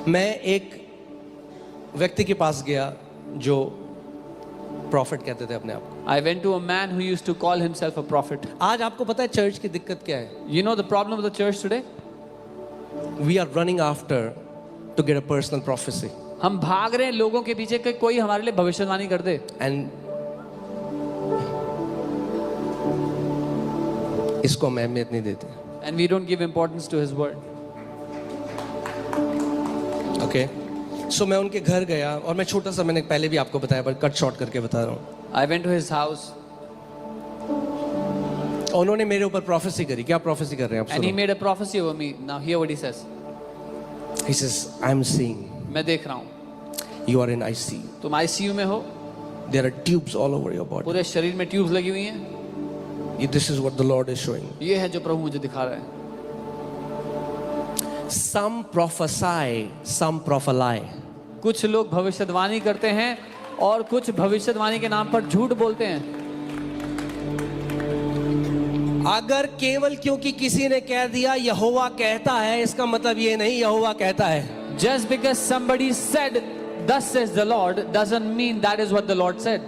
मैं एक व्यक्ति के पास गया जो प्रॉफिट कहते थे अपने आप को। I went to a man who used to call himself a prophet. आज आपको पता है चर्च की दिक्कत क्या है? You know the problem of the church today? We are running after to get a personal prophecy. हम भाग रहे हैं लोगों के पीछे कि कोई हमारे लिए भविष्यवाणी कर दे। And इसको हम अहमियत नहीं देते। And we don't give importance to his word. Okay? So मैं उनके घर गया और मैं छोटा सा, मैंने पहले भी आपको बताया पर कट शॉर्ट करके बता रहा हूँ। I went to his house. और उन्होंने मेरे ऊपर प्रोफेसी करी। क्या प्रोफेसी कर रहे हैं आप? And he made a prophecy over me. Now hear what he says. He says, I am seeing. मैं देख रहा हूँ। You are in ICU. तुम ICU में हो। There are tubes all over your body. पूरे शरीर में ट्यूब्स लगी हुई हैं। This is what the Lord is showing. ये है जो प्रभु मुझे दिखा रहा है। Some prophesy, some prophesy. कुछ लोग भविष्यवाणी करते हैं और कुछ भविष्यवाणी के नाम पर झूठ बोलते हैं। अगर केवल क्योंकि किसी ने कह दिया यहोवा कहता है, इसका मतलब ये नहीं यहोवा कहता है। Just because somebody said, "Thus says the Lord," doesn't mean that is what the Lord said.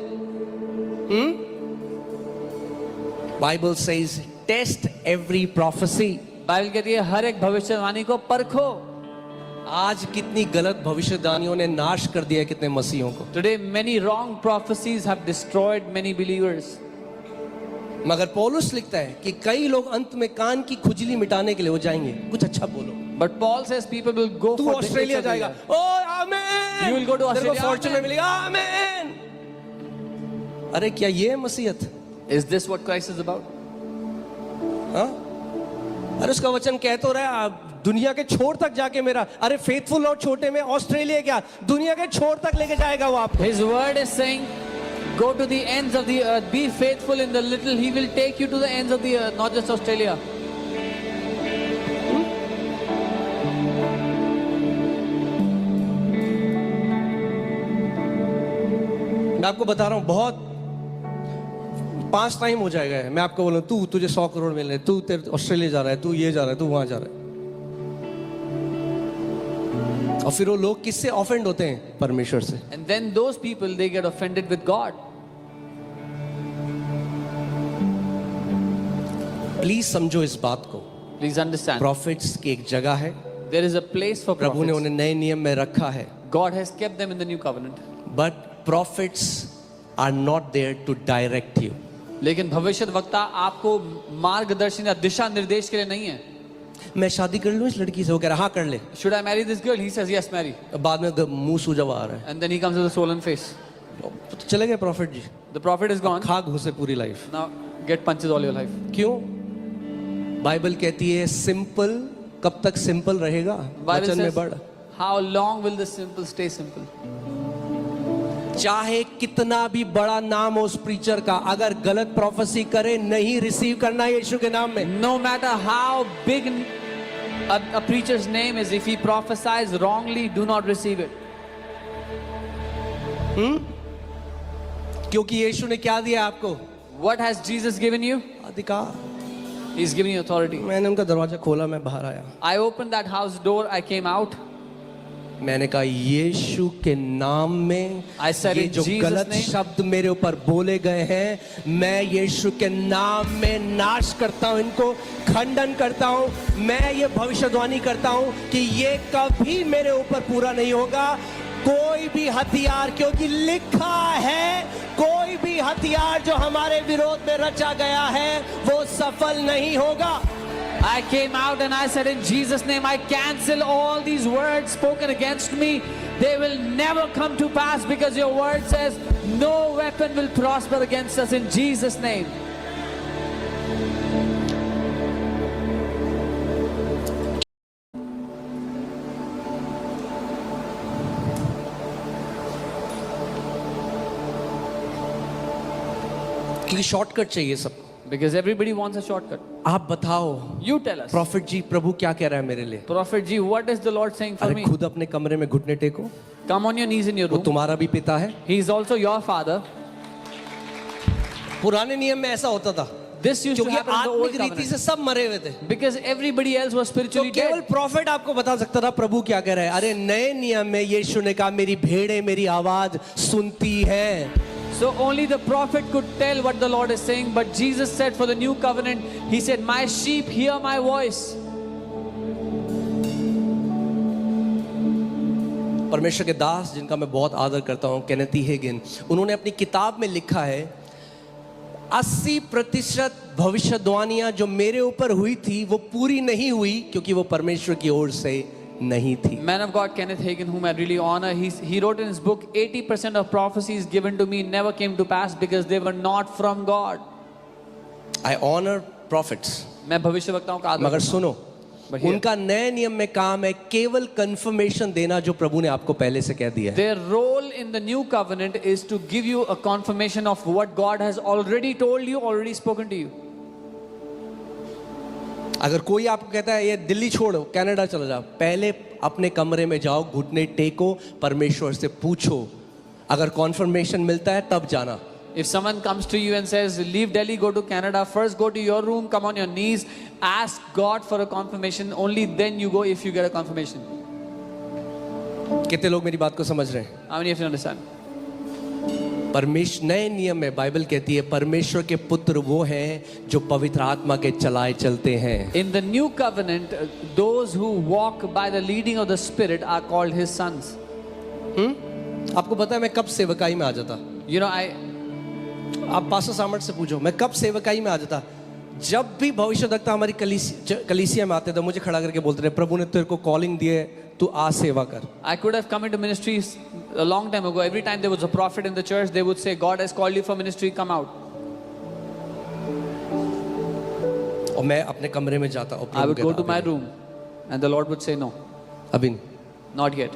Bible says, test every prophecy. Bible कहती है हर एक भविष्यवाणी को परखो। आज कितनी गलत भविष्यवाणियों ने नाश कर दिया कितने मसीहों को। Today many wrong prophecies have destroyed many believers. मगर पौलुस लिखता है कि कई लोग अंत में कान की खुजली मिटाने के लिए हो जाएंगे। कुछ अच्छा बोलो। But Paul says people will go तू for ऑस्ट्रेलिया जाएगा। ओ आमीन। You will go to Australia. तेरे को फॉर्चून में मिलेगा। आमीन। अरे क्या ये है मसीहत? Is this what Christ is about? हाँ? अरे उसका वचन कह तो रहा है दुनिया के छोर तक जाके मेरा, अरे फेथफुल और छोटे में ऑस्ट्रेलिया क्या, दुनिया के छोर तक लेके जाएगा वो आपको। His word is saying, go to the ends of the earth, be faithful in the little, he will take you to the ends of the earth, not just Australia. मैं आपको बता रहा हूं बहुत 5 टाइम हो जाएगा। मैं आपको बोलूं तू तुझे 100 करोड़ मिल रहे, तू तेरे ऑस्ट्रेलिया जा रहा है, तू ये जा रहा है, तू वहां जा रहा है। और फिर वो लोग किससे ऑफेंड होते हैं? परमेश्वर से। And then those people they get offended with God. Please समझो इस बात को। Please understand. प्रॉफिट्स की एक जगह है। There is a place for प्रभु ने prophets. उन्हें नए नियम में रखा है। God has kept them in the new covenant. But profits are not there to direct you. लेकिन भविष्यद्वक्ता आपको मार्गदर्शन या दिशा निर्देश के लिए नहीं है। मैं शादी कर लूं इस लड़की से? वो कह रहा हाँ कर ले। Should I marry this girl? He says yes, marry. बाद में मुंह सूजा हुआ आ रहा है। And then he comes with a swollen face. तो चले गए prophet ji. The prophet is gone. खा घुसे पूरी life. Now get punches all your life. क्यों? बाइबल कहती है सिंपल कब तक सिंपल रहेगा? Bible वचन में says, बढ़। how long will the simple stay simple? चाहे कितना भी बड़ा नाम हो उस प्रीचर का, अगर गलत प्रोफेसी करे नहीं रिसीव करना यीशु के नाम में। No matter how big a preacher's name is, if he prophesies wrongly, do not receive it. क्योंकि यीशु ने क्या दिया आपको? What has Jesus given you? अधिकार। He's given you authority. मैंने उनका दरवाजा खोला, मैं बाहर आया। I opened that house door, I came out. मैंने कहा यीशु के नाम में I said ये in जो Jesus' गलत name. शब्द मेरे ऊपर बोले गए हैं, मैं यीशु के नाम में नाश करता हूं, इनको खंडन करता हूं। मैं ये भविष्यवाणी करता हूं कि ये कभी मेरे ऊपर पूरा नहीं होगा। कोई भी हथियार, क्योंकि लिखा है कोई भी हथियार जो हमारे विरोध में रचा गया है वो सफल नहीं होगा। I came out and I said in Jesus' name, I cancel all these words spoken against me. They will never come to pass because your word says no weapon will prosper against us in Jesus' name. क्योंकि shortcut चाहिए सब। Because everybody wants a shortcut. आप बताओ You tell us. Profit जी प्रभु क्या कह रहा है मेरे लिए? Prophet Ji, what is the Lord saying for अरे me? खुद अपने कमरे में घुटने टेको। Come on your knees in your वो room. तुम्हारा भी पिता है। He is also your father. पुराने नियम में ऐसा होता था, This used to क्योंकि happen in the old आत्मिक रीति से covenant. सब मरे हुए थे. Because everybody else was तो spiritually केवल dead. प्रॉफिट आपको बता सकता था प्रभु क्या कह रहा है. अरे नए नियम में यीशु ने कहा मेरी भेड़ें मेरी आवाज सुनती हैं. So only the prophet could tell what the Lord is saying. But Jesus said for the new covenant, He said, my sheep hear my voice. परमेश्वर के दास जिनका मैं बहुत आदर करता हूं, केनेथ ई हेगिन, उन्होंने अपनी किताब में लिखा है 80% भविष्यवाणियां जो मेरे ऊपर हुई थी वो पूरी नहीं हुई क्योंकि वो परमेश्वर की ओर से नहीं थी. Man of God Kenneth Hagin, whom I really honor, he wrote in his book, 80% of prophecies given to me never came to pass because they were not from God. I honor prophets. मैं भविष्यवक्ताओं का आदर मगर करता हूं. सुनो, But here, उनका नए नियम में काम है केवल कंफर्मेशन देना जो प्रभु ने आपको पहले से कह दिया है. their role in the new covenant is to give you a confirmation of what God has already told you, already spoken to you. अगर कोई आपको कहता है ये दिल्ली छोड़ो कनाडा चला जाओ, पहले अपने कमरे में जाओ, घुटने टेको, परमेश्वर से पूछो, अगर कॉन्फर्मेशन मिलता है तब जाना. If someone comes to you and says, leave Delhi, go to Canada, first go to your room, come on your knees, ask God for a confirmation, only then you go if you get a confirmation. कितने लोग मेरी बात को समझ रहे हैं? How many of you understand? परमेश्वर नए नियम में बाइबल कहती है परमेश्वर के पुत्र वो हैं जो पवित्र आत्मा के चलाए चलते हैं. In the new covenant, those who walk by the leading of the Spirit are called His sons. आपको पता है मैं कब सेवकाई में आ जाता? You know, आप पास्टर सामर्थ से पूछो मैं कब सेवकाई में आ जाता. जब भी भविष्यवक्ता हमारी कलीसिया में आते थे मुझे खड़ा करके बोलते थे प्रभु ने तेरे को कॉलिंग दी है, तू आ सेवा कर. I could have come into ministry a long time ago. Every time there was a prophet in the church, they would say, God has called you for ministry, come out. और मैं अपने कमरे में जाता और I would go to my room and the Lord would say, no, अभी not yet.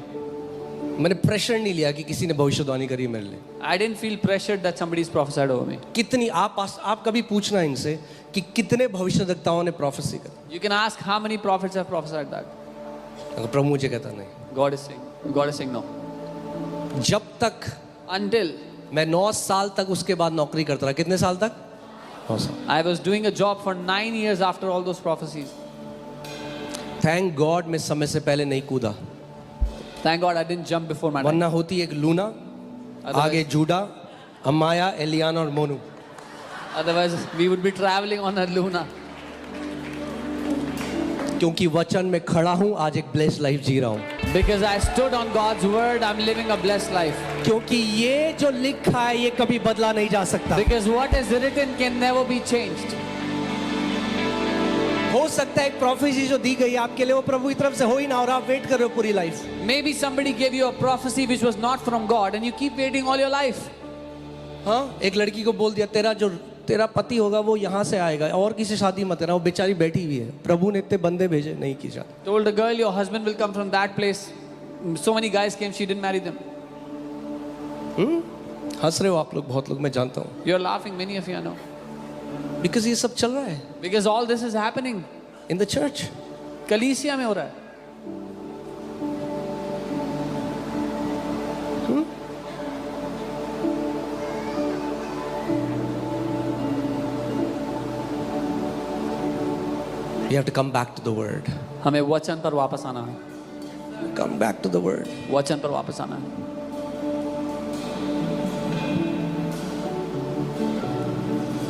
मैंने pressure नहीं लिया कि किसी ने भविष्यवाणी करी मेरे लिए. I didn't feel pressured that somebody's prophesied over me. कितनी आप कभी पूछना इनसे कि कितने भविष्यवक्ताओं ने प्रोफेसी करी. You can ask how many prophets have prophesied that. अगर प्रभु मुझे कहता नहीं. God is saying no. जब तक Until मैं 9 साल तक उसके बाद नौकरी करता रहा. कितने साल तक? 9 साल. I was doing a job for 9 years after all those prophecies. Thank God मैं समय से पहले नहीं कूदा. Thank God I didn't jump before my time. वरना होती एक लूना, आगे जूडा, अमाया, एलियाना और Monu. Otherwise we would be traveling on a Luna. क्योंकि वचन में खड़ा हूं, आज एक ब्लेस्ड लाइफ जी रहा हूं. Because I stood on God's word, I'm living a blessed life. क्योंकि ये जो लिखा है ये कभी बदला नहीं जा सकता. Because what is written can never be changed. हो सकता है एक प्रोफेसी जो दी गई आपके लिए वो प्रभु की तरफ से हो ही ना और आप वेट कर रहे हो पूरी life. Maybe somebody gave you a prophecy which was not from God and you keep waiting all your life. हाँ, एक लड़की को बोल दिया तेरा पति होगा वो यहाँ से आएगा और किसी शादी मत करना. वो बेचारी बैठी हुई है. प्रभु ने इतने बंदे भेजे, नहीं की शादी. Told a girl your husband will come from that place. So many guys came, she didn't marry them. हंस रहे हो आप लोग, बहुत लोग, मैं जानता हूँ. You're laughing, many of you I know. Because ये सब चल रहा है Because all this is happening. In the church. कलीसिया में हो रहा है. You have to come back to the word. हमें वचन पर वापस आना है. Come back to the word. वचन पर वापस आना है.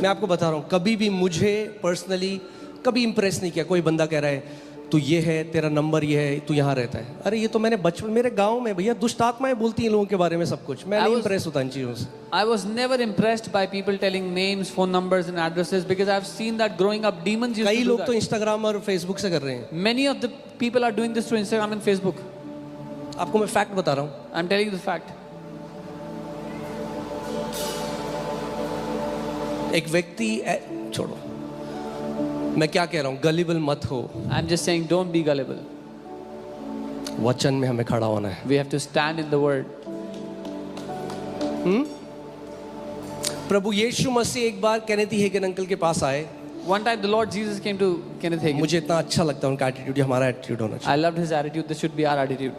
मैं आपको बता रहा हूँ कभी भी मुझे पर्सनली कभी इंप्रेस नहीं किया. कोई बंदा कह रहा है तू ये है, तेरा नंबर ये है, तू यहाँ रहता है. अरे ये तो मैंने बचपन मेरे गांव में भैया दुष्ट आत्माएं बोलती हैं लोगों के बारे में सब कुछ. मैं नहीं इंप्रेस होता इन चीज़ों से. I was never impressed by people telling names, phone numbers and addresses because I've seen that growing up demons used कई to do लोग तो that. इंस्टाग्राम और फेसबुक से कर रहे हैं. Many of the people are doing this through Instagram and Facebook. आपको मैं फैक्ट बता रहा हूँ. I'm telling you the fact. एक व्यक्ति छोड़ो, मैं क्या कह रहा हूँ, गलिबल मत हो. I'm just saying don't be gullible. वचन में हमें खड़ा होना है. We have to stand in the word. प्रभु यीशु मसीह एक बार केनेथ ई हेगिन अंकल के पास आए. One time the Lord Jesus came to Kenneth Hagin. मुझे इतना अच्छा लगता है उनका एटीट्यूड, हमारा एटीट्यूड होना चाहिए. I loved his attitude. This should be our attitude.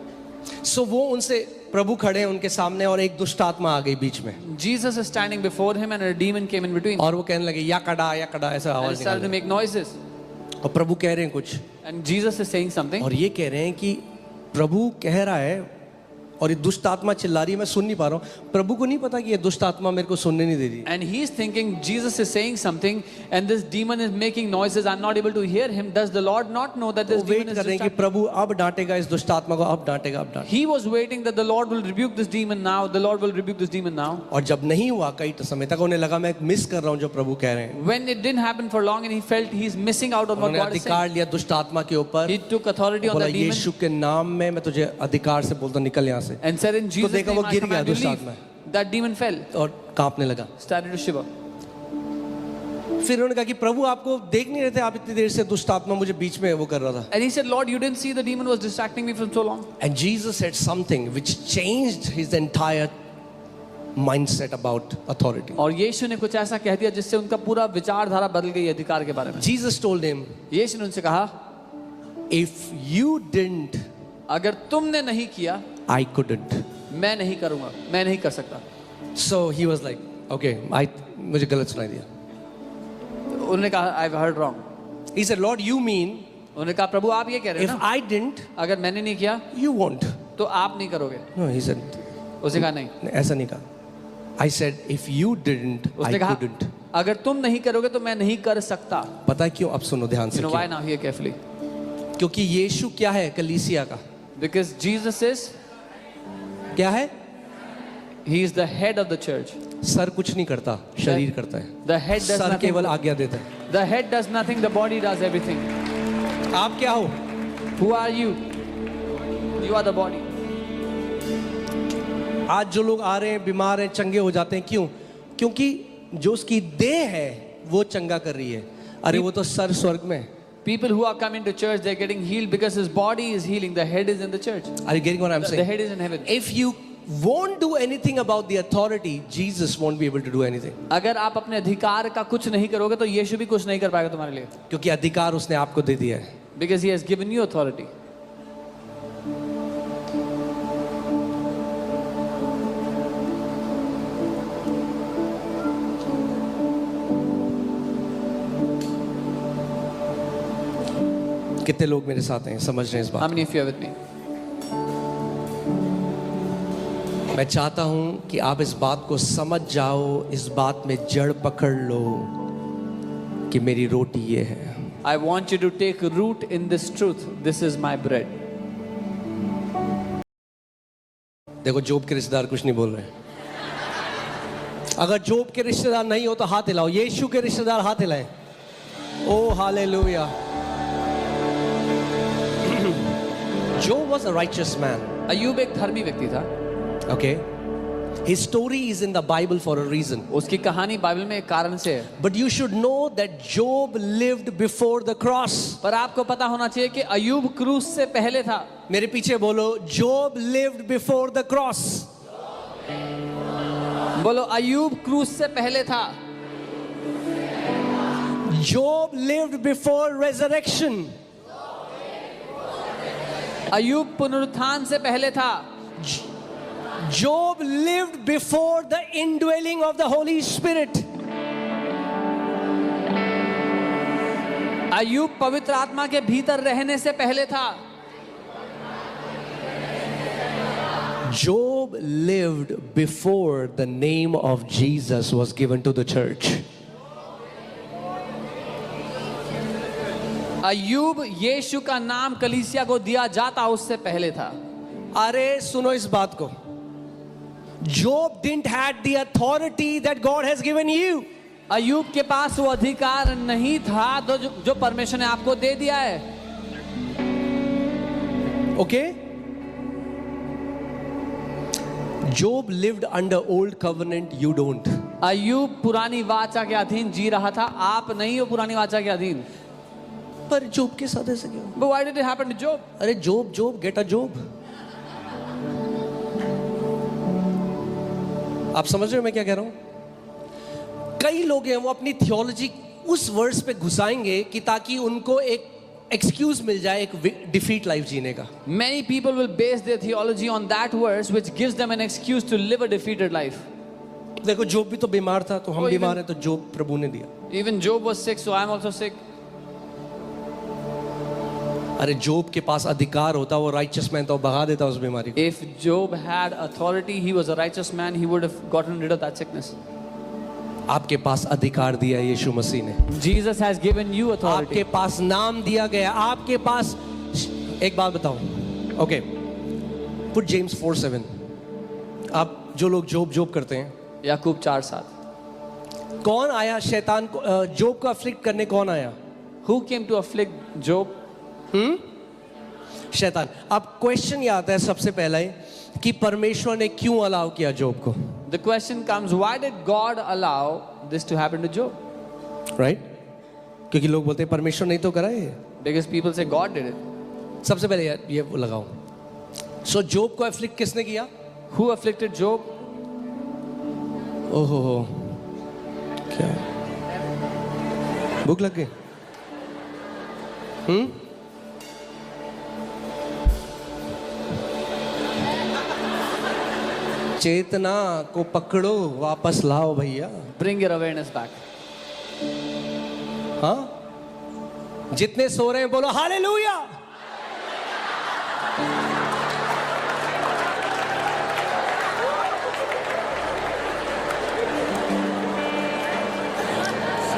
सो वो उनसे प्रभु खड़े हैं उनके सामने और एक दुष्ट आत्मा आ गई बीच में Jesus is standing before him and a demon came in between. और वो कहने लगे या कड़ा ऐसा And he आवाज started to निकाल make noises. और प्रभु कह रहे हैं कुछ And Jesus is saying something. और ये कह रहे हैं कि प्रभु कह रहा है और ये दुष्ट आत्मा चिल्ला रही है, मैं सुन नहीं पा रहा हूँ। प्रभु को नहीं पता कि ये दुष्ट आत्मा मेरे को सुनने नहीं दे रही। And he is thinking Jesus is saying something and this demon is making noises. I'm not able to hear him. Does the Lord not know that this वो demon वेट is कर रहे हैं कि distracting? प्रभु अब डांटेगा इस दुष्ट आत्मा को, अब डांटेगा, अब डांटेगा। He was waiting that the Lord will rebuke this demon now. The Lord will rebuke this demon now. और जब नहीं हुआ कई समय तक उन्हें लगा मैं मिस कर रहा हूँ जो प्रभु कह रहे हैं। When it didn't happen for long and he felt he's missing out on what उन्होंने God is saying. अधिकार लिया दुष्ट आत्मा के ऊपर, He took authority on बोला the demon यीशु के नाम में मैं तुझे अधिकार से बोलता हूं, निकल यहाँ से। and said in Jesus' देखा name वो I गिर गया command you दुष्ट leave. आत्मा। That demon fell, और कांपने लगा। started to shiver. फिर उन्होंने कहा कि प्रभु आपको देख नहीं रहे थे, आप इतनी देर से दुष्ट आत्मा मुझे बीच में वो कर रहा था। And he said, Lord, you didn't see the demon was distracting me for so long. And Jesus said something which changed his entire mindset about authority. और यीशु ने कुछ ऐसा कह दिया जिससे उनका पूरा विचारधारा बदल गई अधिकार के बारे में। Jesus told him, यीशु ने उनसे कहा, if you didn't, अगर तुमने नहीं किया, I couldn't. मैं नहीं करूंगा, मैं नहीं कर सकता। So he was like, okay, मुझे गलत सुनाई दिया। उन्होंने कहा, I've heard wrong. He said, Lord, you mean उन्होंने कहा, प्रभु आप ये कह रहे if हैं ना, I didn't, अगर मैंने नहीं किया you won't. तो आप नहीं करोगे। No, he said, उसने कहा नहीं। ऐसा नहीं कहा। I said, if you didn't, I उसने कहा, couldn't. अगर तुम नहीं करोगे तो मैं नहीं कर सकता। पता है क्यों? अब सुनो ध्यान से You know why क्यों? now? Hear carefully. क्योंकि यीशु क्या है? कलीसिया का Because Jesus is, क्या है? he is the head of the church. Sir कुछ नहीं करता, शरीर करता है। The head does sir nothing. केवल आज्ञा देता है। The head does nothing. The body does everything. आप क्या हो? Who are you? You are the body. आज जो लोग आ रहे हैं बीमार हैं, चंगे हो जाते हैं, क्यों? क्योंकि जो उसकी देह है वो चंगा कर रही है। अरे वो तो सर स्वर्ग में है। People who are coming to church, they're getting healed because his body is healing. The head is in the church. Are you getting what I'm The saying? head is in heaven. If you won't do anything about the authority, Jesus won't be able to do anything. अगर आप अपने अधिकार का कुछ नहीं करोगे तो यीशु भी कुछ नहीं कर पाएगा तुम्हारे लिए। क्योंकि अधिकार उसने आपको दे दिया है। Because he has given you authority. कितने लोग मेरे साथ हैं, समझ रहे हैं इस How बात? many of you are with me? मैं चाहता हूं कि आप इस बात को समझ जाओ, इस बात में जड़ पकड़ लो कि मेरी रोटी ये है। I want you to take root in this truth. This is my bread. देखो जोब के रिश्तेदार कुछ नहीं बोल रहे। अगर जोब के रिश्तेदार नहीं हो तो हाथ हिलाओ। यीशु के रिश्तेदार हाथ हिलाएं। ओ hallelujah. Job was a righteous man. अय्यूब एक धर्मी व्यक्ति था। Okay, his story is in the Bible for a reason. उसकी कहानी बाइबल में एक कारण से है। But you should know that Job lived before the cross. पर आपको पता होना चाहिए कि अय्यूब क्रूस से पहले था। मेरे पीछे बोलो, Job lived before the cross. बोलो अय्यूब क्रूस से पहले था। Job lived before resurrection. अय्यूब पुनरुत्थान से पहले था। Job lived before the indwelling of the Holy Spirit. अय्यूब पवित्र आत्मा के भीतर रहने से पहले था। Job lived before the name of Jesus was given to the church. अय्यूब यीशु का नाम कलीसिया को दिया जाता उससे पहले था। अरे सुनो इस बात को, Job didn't had the authority that God has given you. अय्यूब के पास वो अधिकार नहीं था जो परमेश्वर ने आपको दे दिया है। Okay? Job lived under old covenant, you don't. अय्यूब पुरानी वाचा के अधीन जी रहा था, आप नहीं हो पुरानी वाचा के अधीन। पर जोब के साथ ऐसे क्यों? But why did it happen to Job? अरे जोब गेट अ जोब। आप समझ रहे हो मैं क्या कह रहा हूं? कई लोग हैं वो अपनी थियोलॉजी उस वर्ड्स पे घुसाएंगे कि ताकि उनको एक एक्सक्यूज मिल जाए एक डिफीट लाइफ जीने का। Many people will base their theology on that verse, which gives them an excuse to live a defeated life. देखो जोब भी तो बीमार था, तो हम Oh, बीमार हैं तो जोब प्रभु ने दिया। Even Job was sick, so I'm also sick. अरे जोब के पास अधिकार होता, वो राइचस मैन तो भगा देता उस बीमारी को। If Job had authority, he was a righteous man, he would have gotten rid of that sickness. आपके पास अधिकार दिया यीशु मसीह ने, Jesus has given you authority. आपके पास नाम दिया गया, आपके पास। एक बात बताओ, ओके, पुट जेम्स 4:7। आप जो लोग जोब करते हैं, याकूब 4:7. कौन आया शैतान को जोब को अफ्लिक्ट करने? कौन आया? Who came to afflict Job? शैतान। अब क्वेश्चन ये आता है सबसे पहला ही कि परमेश्वर ने क्यों अलाउ किया जोब को, The question comes, why did God allow this to happen to Job? Right? क्योंकि लोग बोलते हैं परमेश्वर नहीं तो करा ये। Because people say God did it. सबसे पहले ये लगाओ, सो जोब को अफ्लिक्ट किसने किया? Who afflicted Job? ओहो हो, क्या भूख लग गई? चेतना को पकड़ो, वापस लाओ भैया। Bring your awareness back. हाँ, जितने सो रहे हैं बोलो हालेलुया।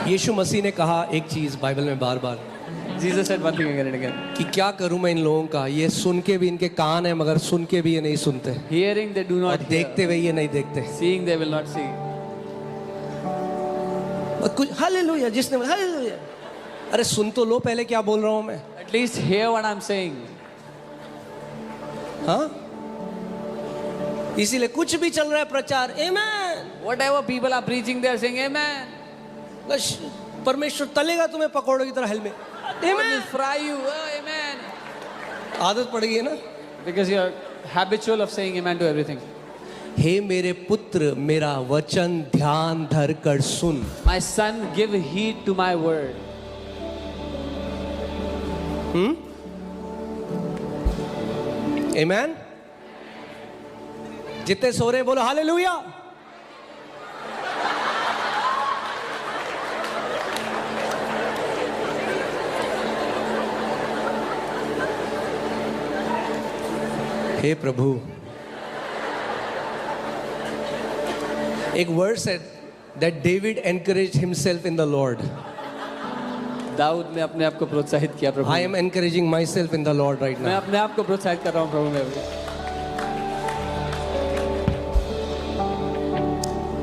यीशु मसीह ने कहा एक चीज बाइबल में बार बार, Jesus said one thing again and again. कि क्या करूं मैं इन लोगों का, ये सुन के भी इनके कान है मगर सुन के भी ये नहीं सुनते, Hearing they do और not देखते hear. हुए ये नहीं देखते। Seeing they will not see. और कुछ हालेलुया, जिसने हालेलुया, अरे सुन तो लो पहले क्या बोल रहा हूं मैं। At least hear what I'm saying. हाँ, इसीलिए कुछ भी चल रहा है प्रचार, आमेन, Whatever people are preaching, they are saying amen. बस परमेश्वर तलेगा तुम्हें पकौड़ों की तरह हल में, God will amen. fry you. Oh, amen. आदत पड़ गई है ना। Because you're habitual of saying amen to everything. हे मेरे पुत्र मेरा वचन ध्यान धर कर सुन। My son, give heed to my word. आमेन। जितने सो रहे बोलो हालेलुया। हे प्रभु, एक word said that David encourage himself in the Lord. दाऊद ने अपने आप को प्रोत्साहित किया प्रभु आई में। Am encouraging myself in the Lord right मैं नाउ। अपने आप को प्रोत्साहित कर रहा हूँ प्रभु में अभी।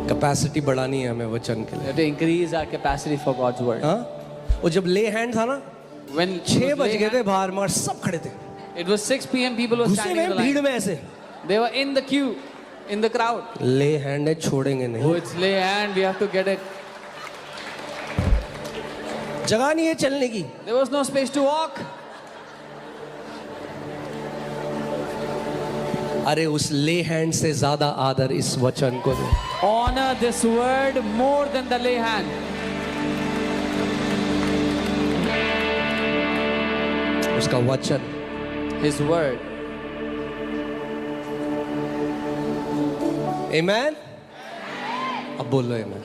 कैपेसिटी बढ़ानी है हमें वचन के We लिए। have to increase our capacity for God's word. हाँ, वो जब ले हैंड था ना, When 6 बज गए थे बाहर, मगर सब खड़े थे, it was 6 p.m. people were घुसे standing in हुए the भीड़ line. में ऐसे। They were in the queue, in the crowd. ले हैंड है, छोड़ेंगे Oh, नहीं, it's lay hand, we have to get it. जगह नहीं है चलने की। There was no space to walk. अरे उस ले हैंड से ज्यादा आदर इस वचन को दे। Honor this word more than the lay hand. उसका वचन, His word. आमेन। अब बोल लो आमेन।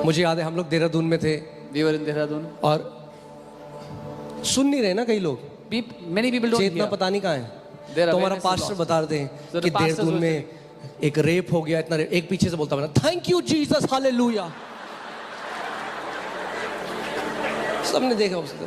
मुझे याद है हम लोग देहरादून में थे We were in Dehradun. और सुन नहीं रहे ना कई लोग, Many people don't Chetna hear. पता नहीं कहाँ है। Their तो हमारा awareness is पास्टर lost. बता रहे So हैं the कि pastors देहरादून will में एक रेप हो गया, इतना रेप, एक पीछे से बोलता बना थैंक यू जीसस हालेलुया। सबने देखा उसको।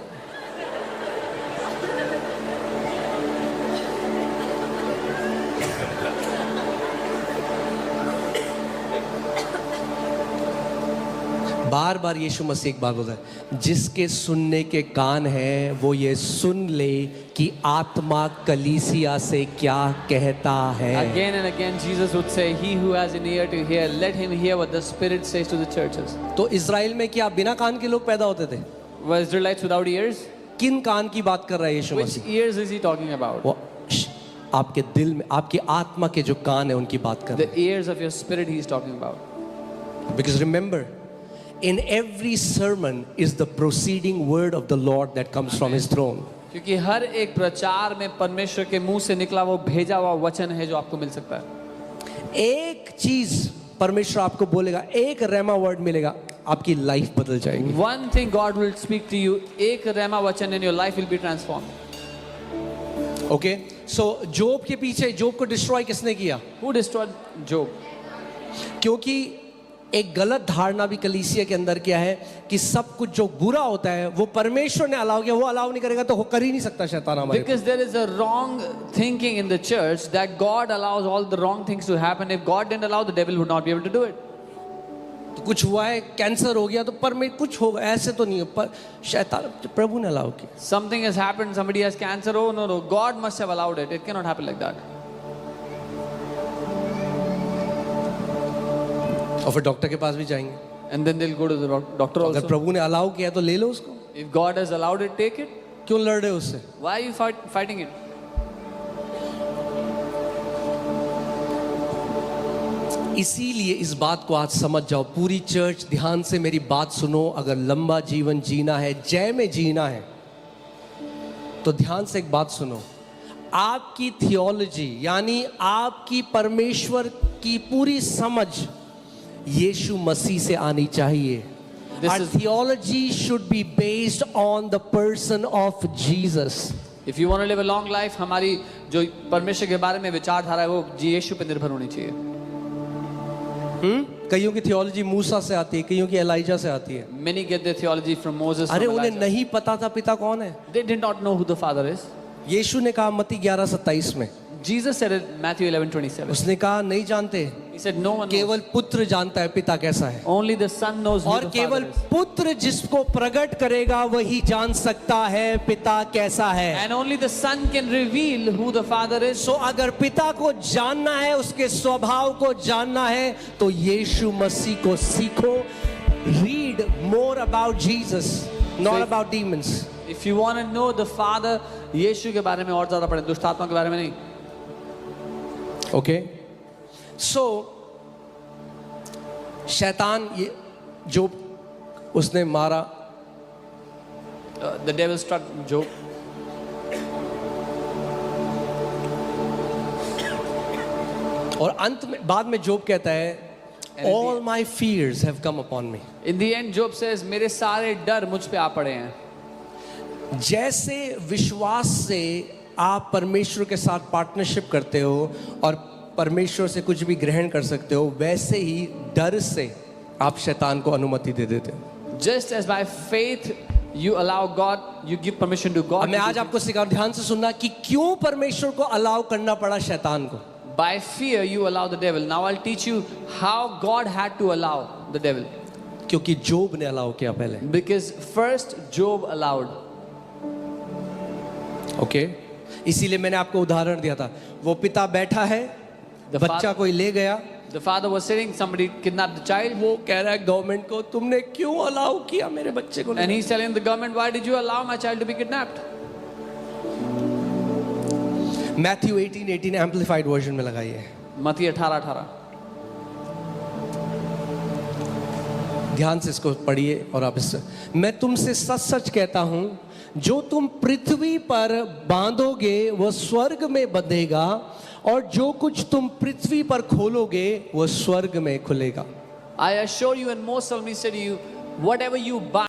बार बार यीशु मसीह एक बात बोलता है, जिसके सुनने के कान हैं वो ये सुन ले कि आत्मा कलीसिया से क्या कहता है। Again and again, Jesus would say, "He who has an ear to hear, let him hear what the Spirit says to the churches." तो इज़राइल में क्या बिना कान के लोग पैदा होते थे? Were Israelites without ears? किन कान की बात कर रहा है यीशु Which Masih? ears is he talking about? वो आपके दिल में, आपकी आत्मा के जो कान है उनकी बात कर The रहा ears of your spirit he is talking about. है। Because remember, in every sermon is the proceeding word of the Lord that comes from his throne. क्योंकि हर एक प्रचार में परमेश्वर के मुंह से निकला वो भेजा हुआ वचन है जो आपको मिल सकता है। एक चीज परमेश्वर आपको बोलेगा, एक रेमा वर्ड मिलेगा, आपकी लाइफ बदल जाएगी। One thing God will speak to you, एक रेमा वचन in your life will be transformed. Okay, so Job के पीछे जोब को डिस्ट्रॉय किसने किया? Who destroyed Job? क्योंकि एक गलत धारणा भी कलीसिया के अंदर क्या है कि सब कुछ जो बुरा होता है वो परमेश्वर ने अलाउ किया, वो अलाउ नहीं करेगा तो वो कर ही नहीं सकता शैतान हमारे। Because there is a wrong thinking in the church that God allows all the wrong things to happen. If God didn't allow, the devil would not be able to do it. तो कुछ हुआ है, cancer हो गया तो कुछ होगा, ऐसे तो नहीं है, पर शैतान प्रभु ने अलाउ किया। Something has happened, somebody has cancer. Oh no, God must have allowed it. It cannot happen like that. और फिर डॉक्टर के पास भी जाएंगे, And then they'll go to the doctor अगर also. प्रभु ने अलाउ किया तो ले लो उसको, If God has allowed it, take it. क्यों लड़ रहे हो उससे? Why are you fighting it? इसीलिए इस बात को आज समझ जाओ, पूरी चर्च ध्यान से मेरी बात सुनो। अगर लंबा जीवन जीना है, जय में जीना है, तो ध्यान से एक बात सुनो। आपकी थियोलॉजी यानी आपकी परमेश्वर की पूरी समझ यीशु मसीह से आनी चाहिए। Our theology should be based on the person of Jesus. If you want to live a long life, हमारी जो परमेश्वर के बारे में विचारधारा है वो यीशु पे निर्भर होनी चाहिए। कईयों की थियोलॉजी मूसा से आती है, कईयों की एलाइजा से आती है। Many get their theology from Moses. अरे from उन्हें Elijah. नहीं पता था पिता कौन है। They did not know who the Father is. यीशु ने कहा मत्ती 11:27 में, Jesus said it Matthew 11:27. उसने कहा नहीं जानते, He said no one knows. केवल पुत्र जानता है पिता कैसा है, Only the Son knows who और the केवल Father is. पुत्र जिसको प्रकट करेगा वही जान सकता है पिता कैसा है। And only the Son can reveal who the Father is. सो अगर पिता को जानना है, उसके स्वभाव को जानना है, तो यीशु मसीह को सीखो। Read more about Jesus, not about demons. If you want to know the Father, यीशु के बारे में और ज्यादा पढ़ें, दुष्ट आत्मा के बारे में नहीं। ओके, सो शैतान ये जो उसने मारा, The devil struck Job. और अंत में बाद में जोब कहता है all my fears have come upon me. In the end, Job says, मेरे सारे डर मुझ पे आ पड़े हैं। जैसे विश्वास से आप परमेश्वर के साथ पार्टनरशिप करते हो और परमेश्वर से कुछ भी ग्रहण कर सकते हो, वैसे ही डर से आप शैतान को अनुमति दे देते हो। Just as by faith you allow God, you give permission to God. मैं आज आपको सिखा, ध्यान से सुनना कि क्यों परमेश्वर को अलाउ करना पड़ा शैतान को। By fear you allow the devil. Now I'll teach you how God had to allow the devil. क्योंकि जोब ने अलाउ किया पहले। Because first Job allowed. Okay, इसीलिए मैंने आपको उदाहरण दिया था, वो पिता बैठा है, बच्चा कोई ले गया, The father was sitting, somebody kidnapped the child. वो कह रहा है गवर्नमेंट को, तुमने क्यों अलाउ किया मेरे बच्चे को? And he's telling the government, why did you allow my child to be kidnapped? Matthew 18:18 amplified version में लगाइए। मत्ती 18:18। ध्यान से इसको पढ़िए और आप इससे, मैं तुमसे सच सच कहता हूं, जो तुम पृथ्वी पर बांधोगे वो स्वर्ग में बंधेगा, और जो कुछ तुम पृथ्वी पर खोलोगे वो स्वर्ग में खुलेगा। I assure you and most solemnly say to you, whatever you bind